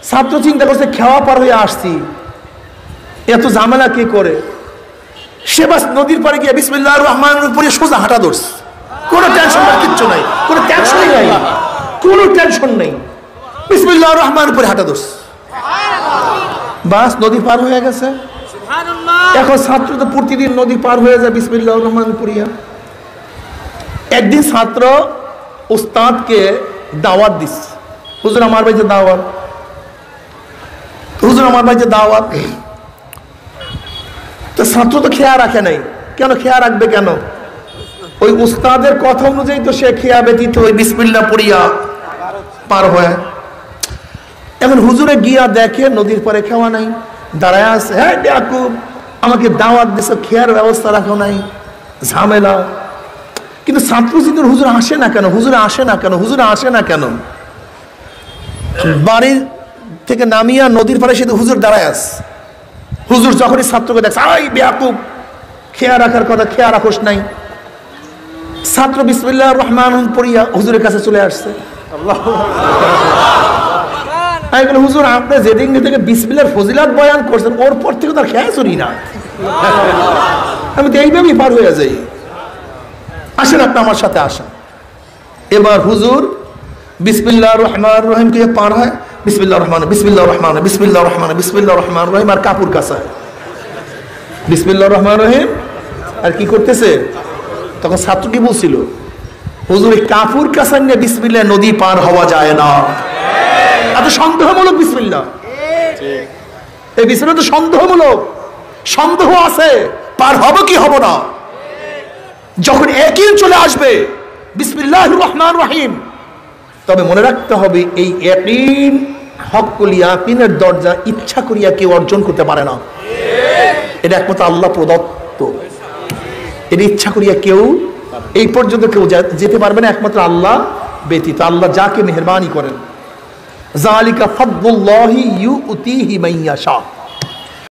ছাত্র চিন্তা করছে খাওয়া পার হয়ে আসছি, এত ঝামেলা কে করে। সে বাস নদীর পাড়ে গিয়ে বিসমিল্লাহির রহমানির রহিম পড়ে সোজা হাঁটা ধরছে। কোনো টেনশন নাই, কিচ্ছু নাই, কোনো টেনশনই নাই, কোনো টেনশন নেই। বিসমিল্লাহির রহমানির উপরে হাঁটা ধরছে, বাস নদী পার হয়ে গেছে। এখন ছাত্র তো প্রতিদিন নদী পার হয়ে যায় বিসমিল্লাহির রহমানির পড়িয়া। একদিন ছাত্র উস্তাদকে দাওয়াত দিচ্ছে, হুজুর আমার বাড়িতে দাওয়াত, হুজুর আমার বাড়িতে দাওয়াত। তো ছাত্র তো খেয়া রাখে নাই, কেন খেয়া রাখবে কেন? ওই উস্তাদের কথা অনুযায়ী তো সে খেয়া ব্যতীত ওই বিসমিল্লাহ পড়িয়া পার হয়। এখন হুজুরে গিয়া দেখে নদীর পরে খাওয়া নাই, দাঁড়ায় আছে, হ্যাঁ বেয়াকুব আমাকে দাওয়াত দিছে, খেয়ার ব্যবস্থা রাখো নাই, ঝামেলা। কিন্তু ছাত্র চিন্তা হুজুর আসে না কেন, হুজুরে আসে না কেন, হুজুরে আসে না কেন। বাড়ির থেকে নামিয়া নদীর পাড়ে সে হুজুর দাঁড়ায় আছে। হুজুর যখনই ছাত্রকে দেখছে, আই বেয়াকুব খেয়া রাখার কথা খেয়া রাখোস নাই, ছাত্র বিসমিল্লাহির রহমানির পড়িয়া হুজুরের কাছে চলে আসছে। হুজুর আপনি যেদিন থেকে বিসমিল্লাহর ফজিলত বয়ান করছেন ওর পর থেকে তার খেয়া চুরি না, আমি তো এইভাবেই পার হয়ে যাই, আসেন আপনি আমার সাথে আসেন। এবার হুজুর বিসমিল্লাহির রহমানির রহিম কে পার হয়, বিসমিল্লাহির রহমান বিসমিল্লাহির রহমান বিসমিল্লাহির রহমান বিসমিল্লাহির রহমানির রহিম, আর কাপুর কাছে বিসমিল্লাহির রহমানির রহিম আর কি করতেছে। তখন ছাত্র কি বলছিল, হুজুর কাপুর কাছে নিয়ে বিসমিল্লাহ নদী পার হওয়া যায় না, এত সন্দেহমূলক বিসমিল্লাহ, এই বিসমিল্লাহ তো সন্দেহমূলক, সন্দেহ আছে পার হবে কি হব না। যখন একই চলে আসবে বিসমিল্লাহির রহমানির রহিম, তবে মনে রাখতে হবে এই ইয়াকিন হক্কুল ইয়াকিনের দরজা ইচ্ছা করিয়া কেউ অর্জন করতে পারে না, এটা একমাত্র আল্লাহ প্রদত্ত, এটা ইচ্ছা করিয়া কেউ এই পর্যন্ত কেউ যেতে পারবে না একমাত্র আল্লাহ ব্যতীত। আল্লাহ যাকে মেহেরবানি করেন, যালিকা ফাদলুল্লাহি ইউতিহি মান ইয়াশা।